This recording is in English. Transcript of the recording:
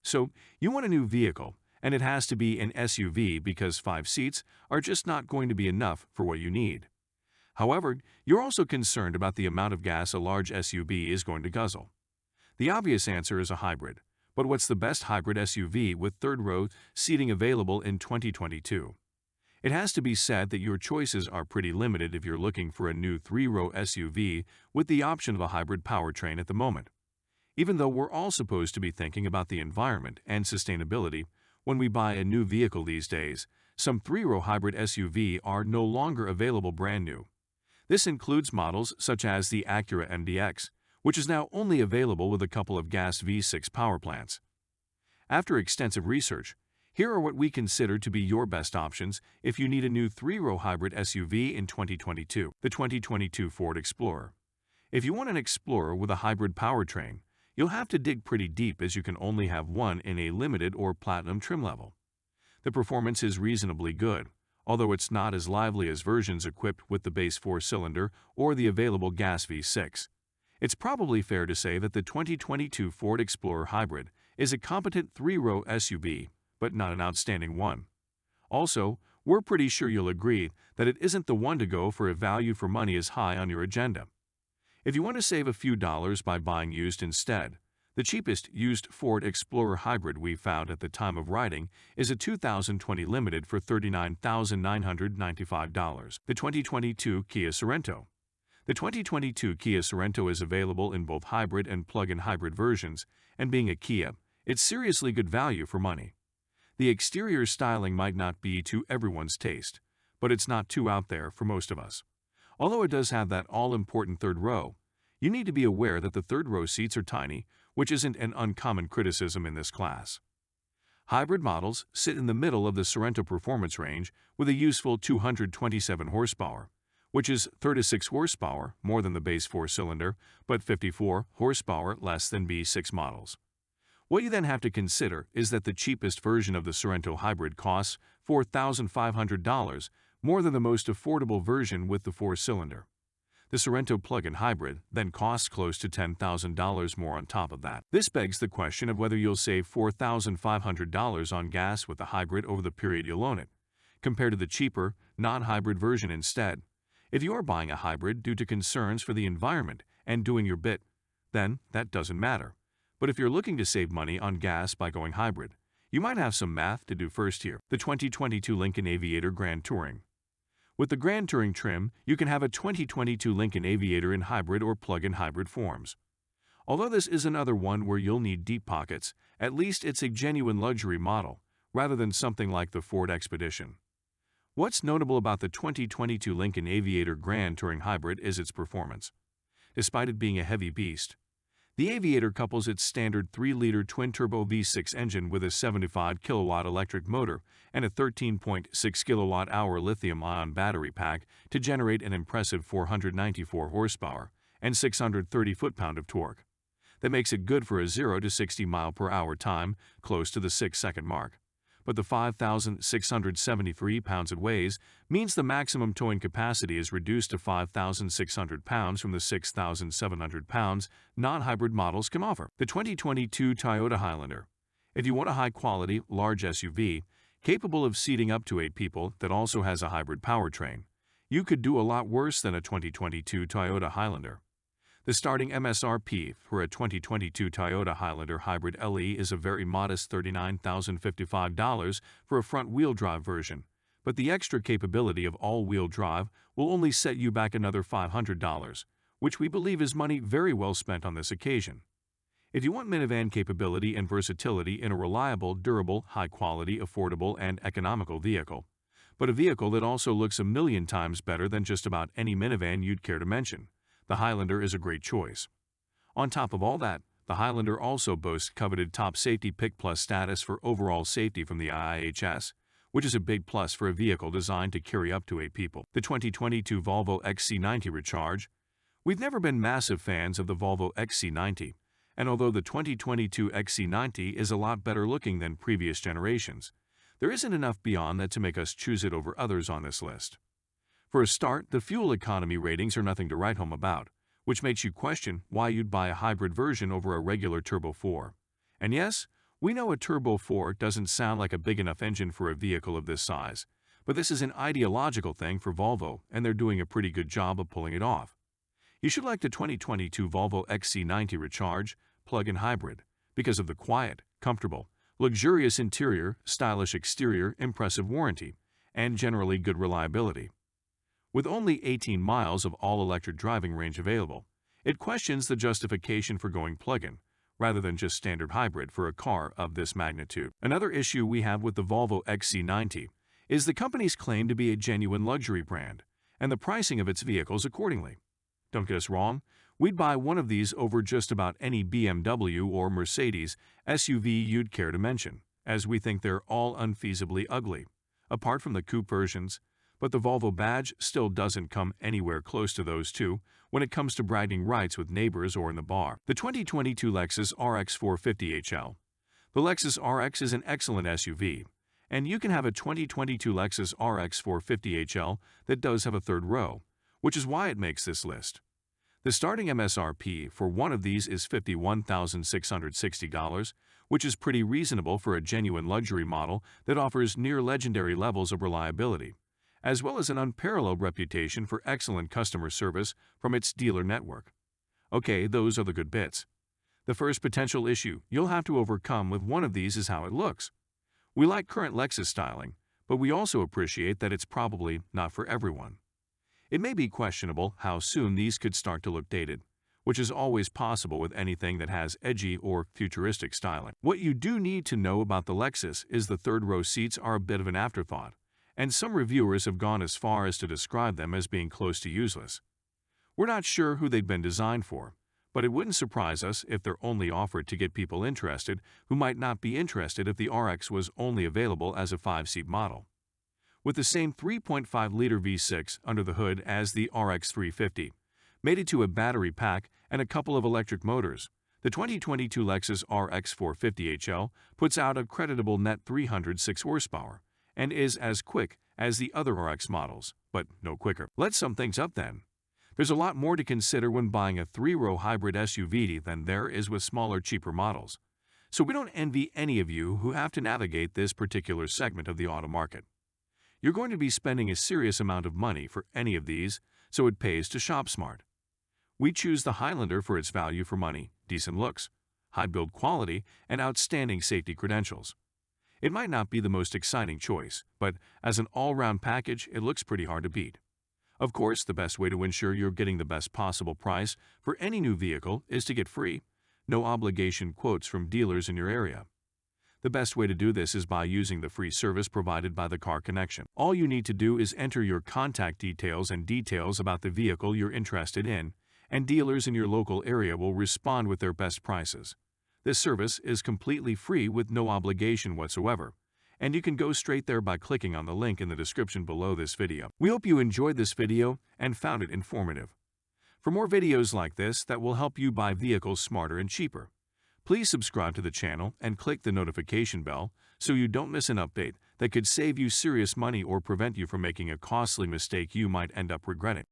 So, you want a new vehicle, and it has to be an SUV because 5 seats are just not going to be enough for what you need. However, you're also concerned about the amount of gas a large SUV is going to guzzle. The obvious answer is a hybrid. But what's the best hybrid SUV with third-row seating available in 2022? It has to be said that your choices are pretty limited if you're looking for a new 3-row SUV with the option of a hybrid powertrain at the moment. Even though we're all supposed to be thinking about the environment and sustainability when we buy a new vehicle these days, some 3-row hybrid SUV are no longer available brand new. This includes models such as the Acura MDX, which is now only available with a couple of gas V6 power plants. After extensive research, here are what we consider to be your best options if you need a new 3-row hybrid SUV in 2022. The 2022 Ford Explorer. If you want an Explorer with a hybrid powertrain, you'll have to dig pretty deep as you can only have one in a limited or platinum trim level. The performance is reasonably good, although it's not as lively as versions equipped with the base 4-cylinder or the available gas V6. It's probably fair to say that the 2022 Ford Explorer Hybrid is a competent 3-row SUV, but not an outstanding one. Also, we're pretty sure you'll agree that it isn't the one to go for if value for money is high on your agenda. If you want to save a few dollars by buying used instead, the cheapest used Ford Explorer Hybrid we found at the time of writing is a 2020 Limited for $39,995. The 2022 Kia Sorento. The 2022 Kia Sorento is available in both hybrid and plug-in hybrid versions, and being a Kia, it's seriously good value for money. The exterior styling might not be to everyone's taste, but it's not too out there for most of us. Although it does have that all-important third row, you need to be aware that the third-row seats are tiny, which isn't an uncommon criticism in this class. Hybrid models sit in the middle of the Sorento performance range with a useful 227 horsepower, which is 36 horsepower more than the base 4-cylinder, but 54 horsepower less than B6 models. What you then have to consider is that the cheapest version of the Sorento Hybrid costs $4,500, more than the most affordable version with the 4-cylinder. The Sorento plug-in hybrid then costs close to $10,000 more on top of that. This begs the question of whether you'll save $4,500 on gas with the hybrid over the period you'll own it, compared to the cheaper, non-hybrid version instead. If you are buying a hybrid due to concerns for the environment and doing your bit, then that doesn't matter. But if you're looking to save money on gas by going hybrid, you might have some math to do first here. The 2022 Lincoln Aviator Grand Touring. With the Grand Touring trim, you can have a 2022 Lincoln Aviator in hybrid or plug-in hybrid forms. Although this is another one where you'll need deep pockets, at least it's a genuine luxury model, rather than something like the Ford Expedition. What's notable about the 2022 Lincoln Aviator Grand Touring Hybrid is its performance. Despite it being a heavy beast, the Aviator couples its standard 3-liter twin-turbo V6 engine with a 75-kilowatt electric motor and a 13.6 kilowatt-hour lithium-ion battery pack to generate an impressive 494 horsepower and 630 foot-pound of torque. That makes it good for a 0 to 60 mile-per-hour time close to the 6-second mark. But the 5,673 pounds it weighs means the maximum towing capacity is reduced to 5,600 pounds from the 6,700 pounds non-hybrid models can offer. The 2022 Toyota Highlander. If you want a high-quality, large SUV, capable of seating up to 8 people that also has a hybrid powertrain, you could do a lot worse than a 2022 Toyota Highlander. The starting MSRP for a 2022 Toyota Highlander Hybrid LE is a very modest $39,055 for a front-wheel drive version, but the extra capability of all-wheel drive will only set you back another $500, which we believe is money very well spent on this occasion. If you want minivan capability and versatility in a reliable, durable, high-quality, affordable, and economical vehicle, but a vehicle that also looks a million times better than just about any minivan you'd care to mention, the Highlander is a great choice. On top of all that, the Highlander also boasts coveted Top Safety Pick Plus status for overall safety from the IIHS, which is a big plus for a vehicle designed to carry up to 8 people. The 2022 Volvo XC90 Recharge. We've never been massive fans of the Volvo XC90, and although the 2022 XC90 is a lot better looking than previous generations, there isn't enough beyond that to make us choose it over others on this list. For a start, the fuel economy ratings are nothing to write home about, which makes you question why you'd buy a hybrid version over a regular Turbo 4. And yes, We know a Turbo 4 doesn't sound like a big enough engine for a vehicle of this size, but this is an ideological thing for Volvo, and they're doing a pretty good job of pulling it off. You should like the 2022 Volvo XC90 Recharge plug-in hybrid because of the quiet, comfortable, luxurious interior, stylish exterior, impressive warranty, and generally good reliability. With only 18 miles of all-electric driving range available, it questions the justification for going plug-in, rather than just standard hybrid for a car of this magnitude. Another issue we have with the Volvo XC90 is the company's claim to be a genuine luxury brand, and the pricing of its vehicles accordingly. Don't get us wrong, we'd buy one of these over just about any BMW or Mercedes SUV you'd care to mention, as we think they're all unfeasibly ugly, apart from the coupe versions, but the Volvo badge still doesn't come anywhere close to those two when it comes to bragging rights with neighbors or in the bar. The 2022 Lexus RX 450 HL. The Lexus RX is an excellent SUV, and you can have a 2022 Lexus RX 450 HL that does have a third row, which is why it makes this list. The starting MSRP for one of these is $51,660, which is pretty reasonable for a genuine luxury model that offers near-legendary levels of reliability, as well as an unparalleled reputation for excellent customer service from its dealer network. Okay, those are the good bits. The first potential issue you'll have to overcome with one of these is how it looks. We like current Lexus styling, but we also appreciate that it's probably not for everyone. It may be questionable how soon these could start to look dated, which is always possible with anything that has edgy or futuristic styling. What you do need to know about the Lexus is the third-row seats are a bit of an afterthought, and some reviewers have gone as far as to describe them as being close to useless. We're not sure who they've been designed for, but it wouldn't surprise us if they're only offered to get people interested who might not be interested if the RX was only available as a 5-seat model. With the same 3.5-liter V6 under the hood as the RX 350, mated to a battery pack and a couple of electric motors, the 2022 Lexus RX 450 HL puts out a creditable net 306 horsepower, and is as quick as the other RX models, but no quicker. Let's sum things up then. There's a lot more to consider when buying a 3-row hybrid SUV than there is with smaller, cheaper models. So we don't envy any of you who have to navigate this particular segment of the auto market. You're going to be spending a serious amount of money for any of these, so it pays to shop smart. We choose the Highlander for its value for money, decent looks, high build quality, and outstanding safety credentials. It might not be the most exciting choice, but as an all-round package, it looks pretty hard to beat. Of course, the best way to ensure you're getting the best possible price for any new vehicle is to get free, no-obligation quotes from dealers in your area. The best way to do this is by using the free service provided by the Car Connection. All you need to do is enter your contact details and details about the vehicle you're interested in, and dealers in your local area will respond with their best prices. This service is completely free with no obligation whatsoever, and you can go straight there by clicking on the link in the description below this video. We hope you enjoyed this video and found it informative. For more videos like this that will help you buy vehicles smarter and cheaper, please subscribe to the channel and click the notification bell so you don't miss an update that could save you serious money or prevent you from making a costly mistake you might end up regretting.